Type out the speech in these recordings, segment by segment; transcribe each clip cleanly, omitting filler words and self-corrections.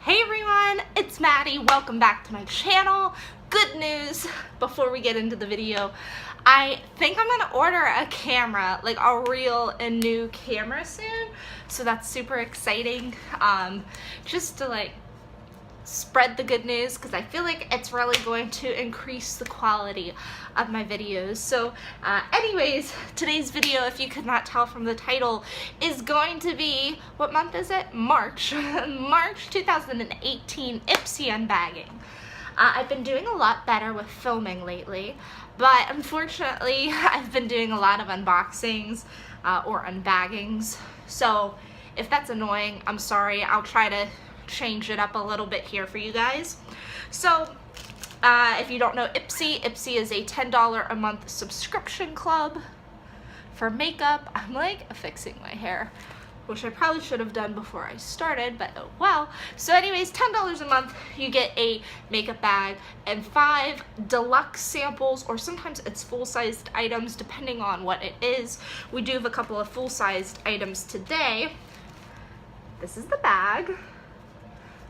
Hey everyone, it's Maddie. Welcome back to my channel. Good news before we get into the video. I think I'm gonna order a camera, like a real and new camera soon. So that's super exciting. Just to like spread the good news because I feel like it's really going to increase the quality of my videos. So anyways, today's video, if you could not tell from the title, is going to be, what month is it? March. March 2018 Ipsy Bagging. I've been doing a lot better with filming lately, but unfortunately I've been doing a lot of unboxings or unbaggings. So if that's annoying, I'm sorry. I'll try to change it up a little bit here for you guys. So if you don't know Ipsy is a $10 a month subscription club for makeup. I'm like fixing my hair, which I probably should have done before I started, but oh well. So anyways, $10 a month, you get a makeup bag and 5 deluxe samples, or sometimes it's full-sized items depending on what it is. We do have a couple of full-sized items today. This is the bag.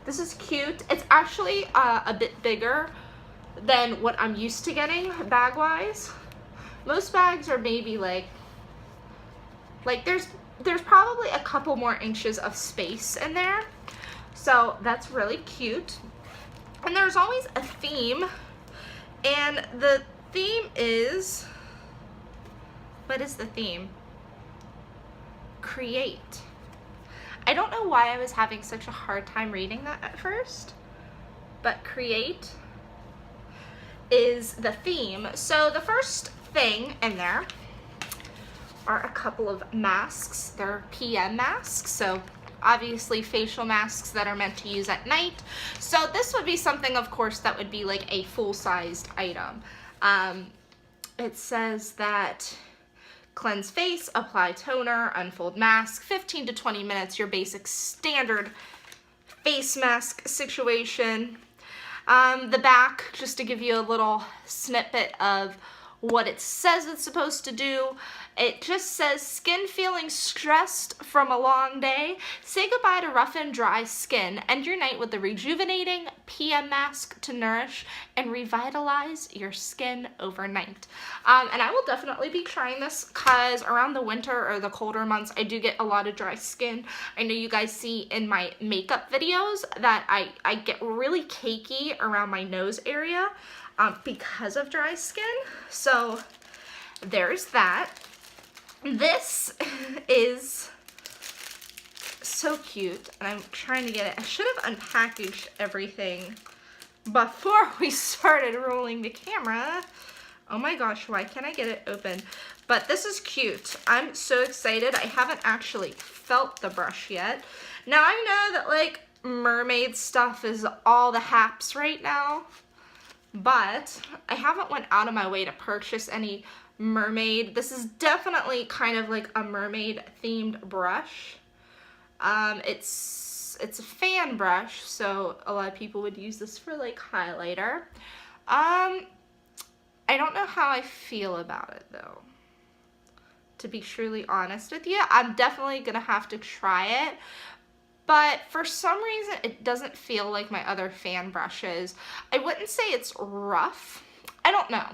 This is cute. It's actually a bit bigger than what I'm used to getting bag-wise. Most bags are maybe like there's probably a couple more inches of space in there. So that's really cute. And there's always a theme. And the theme is, what is the theme? Create. I don't know why I was having such a hard time reading that at first, but create is the theme. So the first thing in there are a couple of masks. They're PM masks, so obviously facial masks that are meant to use at night. So this would be something, of course, that would be like a full-sized item. It says that cleanse face, apply toner, unfold mask, 15 to 20 minutes, your basic standard face mask situation. The back, just to give you a little snippet of what it says it's supposed to do. It just says, skin feeling stressed from a long day? Say goodbye to rough and dry skin. End your night with a rejuvenating PM mask to nourish and revitalize your skin overnight. And I will definitely be trying this because around the winter or the colder months, I do get a lot of dry skin. I know you guys see in my makeup videos that I get really cakey around my nose area because of dry skin. So there's that. This is so cute, and I'm trying to get it. I should have unpackaged everything before we started rolling the camera. Oh my gosh, why can't I get it open? But this is cute. I'm so excited. I haven't actually felt the brush yet. Now I know that like mermaid stuff is all the haps right now, but I haven't went out of my way to purchase any mermaid. This is definitely kind of like a mermaid themed brush. It's a fan brush, so a lot of people would use this for like highlighter. I don't know how I feel about it though, to be truly honest with you. I'm definitely gonna have to try it, but for some reason it doesn't feel like my other fan brushes. I wouldn't say it's rough. I don't know.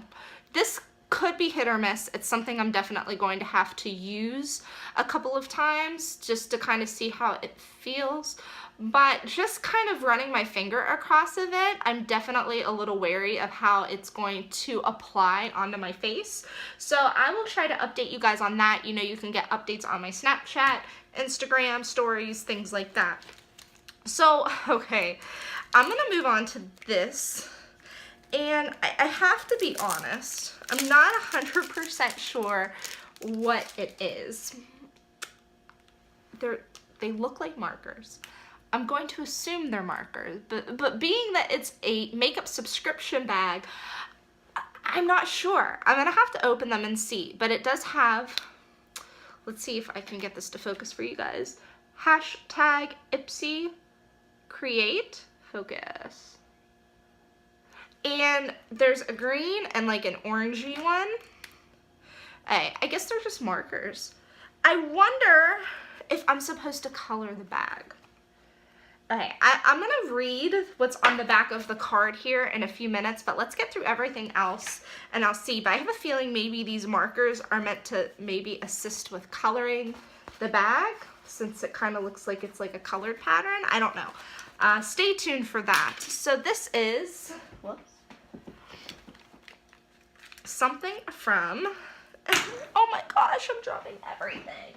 This could be hit or miss. It's something I'm definitely going to have to use a couple of times just to kind of see how it feels. But just kind of running my finger across of it, I'm definitely a little wary of how it's going to apply onto my face. So I will try to update you guys on that. You know, you can get updates on my Snapchat, Instagram, stories, things like that. So, okay, I'm gonna move on to this. And I have to be honest, I'm not 100% sure what it is. They look like markers. I'm going to assume they're markers, but being that it's a makeup subscription bag, I'm not sure. I'm gonna have to open them and see, but it does have, let's see if I can get this to focus for you guys. Hashtag Ipsy Create, focus. And there's a green and like an orangey one. I guess they're just markers. I wonder if I'm supposed to color the bag. Okay, I'm gonna read what's on the back of the card here in a few minutes, but let's get through everything else and I'll see. But I have a feeling maybe these markers are meant to maybe assist with coloring the bag, since it kind of looks like it's like a colored pattern. I don't know. Stay tuned for that. So this is, whoops, something from, oh my gosh, I'm dropping everything.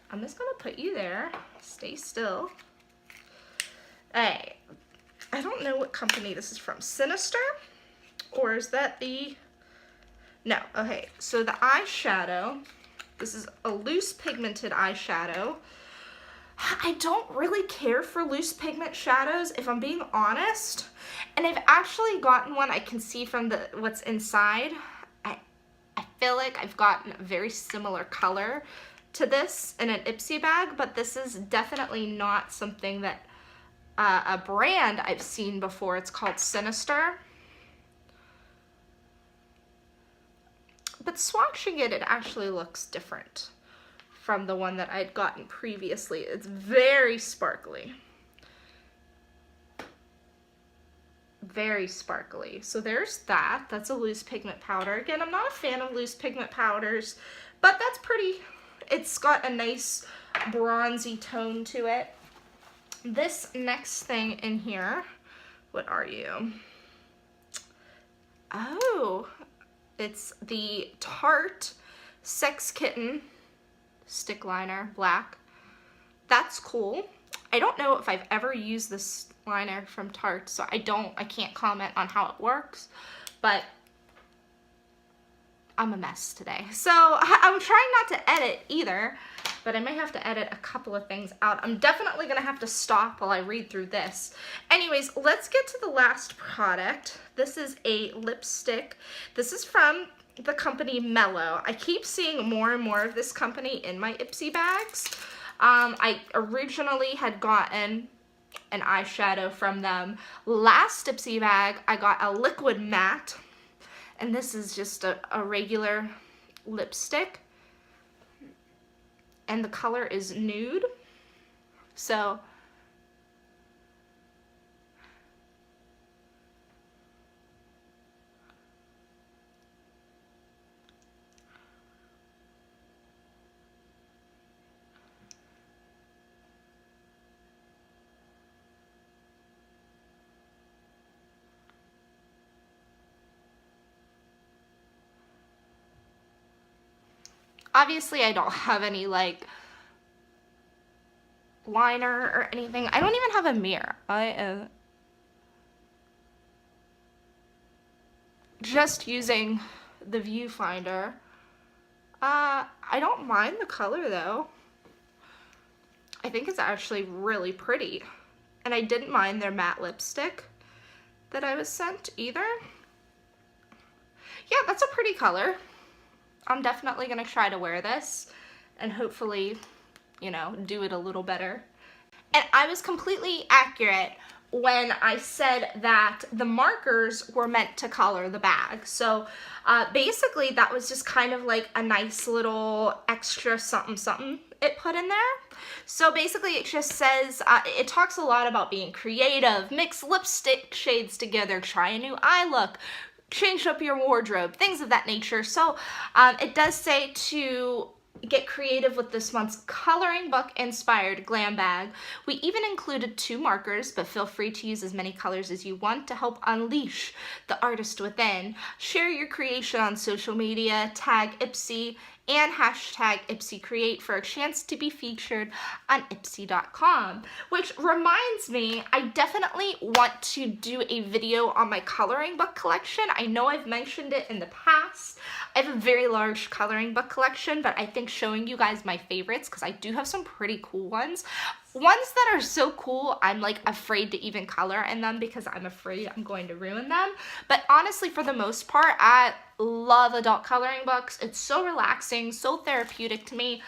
I'm just gonna put you there. Stay still. Hey, I don't know what company this is from. Sinister? Or is that the... No, okay. So the eyeshadow, this is a loose pigmented eyeshadow. I don't really care for loose pigment shadows, if I'm being honest. And I've actually gotten one I can see from the what's inside. I feel like I've gotten a very similar color to this in an Ipsy bag, but this is definitely not something that a brand I've seen before. It's called Sinister. But swatching it, it actually looks different from the one that I'd gotten previously. It's very sparkly. Very sparkly. So there's that. That's a loose pigment powder. Again, I'm not a fan of loose pigment powders, but that's pretty. It's got a nice bronzy tone to it. This next thing in here, what are you? Oh, it's the Tarte Sex Kitten stick liner, black. That's cool. I don't know if I've ever used this liner from Tarte, so I can't comment on how it works, but I'm a mess today. So I'm trying not to edit either, but I might have to edit a couple of things out. I'm definitely gonna have to stop while I read through this. Anyways, let's get to the last product. This is a lipstick. This is from the company Mellow. I keep seeing more and more of this company in my Ipsy bags. I originally had gotten an eyeshadow from them. Last Ipsy bag, I got a liquid matte, and this is just a regular lipstick. And the color is nude. So obviously I don't have any like liner or anything. I don't even have a mirror. I am just using the viewfinder. I don't mind the color though. I think it's actually really pretty. And I didn't mind their matte lipstick that I was sent either. Yeah, that's a pretty color. I'm definitely gonna try to wear this and hopefully, you know, do it a little better. And I was completely accurate when I said that the markers were meant to color the bag. So basically that was just kind of like a nice little extra something something it put in there. So basically it just says, it talks a lot about being creative, mix lipstick shades together, try a new eye look, change up your wardrobe, things of that nature. So it does say to get creative with this month's coloring book inspired glam bag. We even included 2 markers, but feel free to use as many colors as you want to help unleash the artist within. Share your creation on social media, tag Ipsy and hashtag IpsyCreate for a chance to be featured on Ipsy.com. Which reminds me, I definitely want to do a video on my coloring book collection. I know I've mentioned it in the past. I have a very large coloring book collection, but I think showing you guys my favorites, because I do have some pretty cool ones. Ones that are so cool, I'm like afraid to even color in them because I'm afraid I'm going to ruin them. But honestly, for the most part, love adult coloring books. It's so relaxing, so therapeutic to me.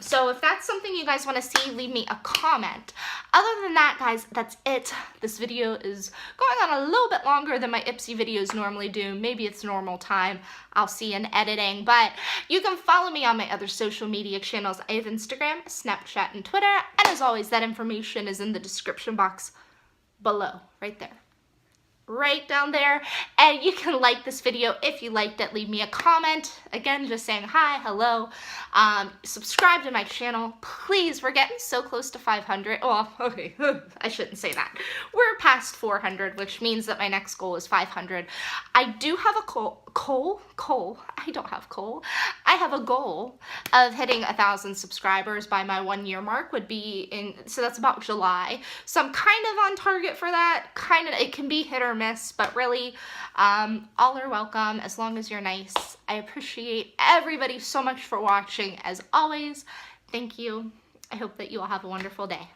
So if that's something you guys want to see, leave me a comment. Other than that, guys, that's it. This video is going on a little bit longer than my Ipsy videos normally do. Maybe it's normal time. I'll see in editing. But you can follow me on my other social media channels. I have Instagram, Snapchat, and Twitter. And as always, that information is in the description box below, right there. Right down there, and you can like this video if you liked it. Leave me a comment, again, just saying hi, hello. Subscribe to my channel, please. We're getting so close to 500. Well, okay, I shouldn't say that. We're past 400, which means that my next goal is 500. I do have a I have a goal of hitting 1,000 subscribers by my 1 year mark, so that's about July. So I'm kind of on target for that. It can be hit or miss, but really, all are welcome as long as you're nice. I appreciate everybody so much for watching. As always, thank you. I hope that you all have a wonderful day.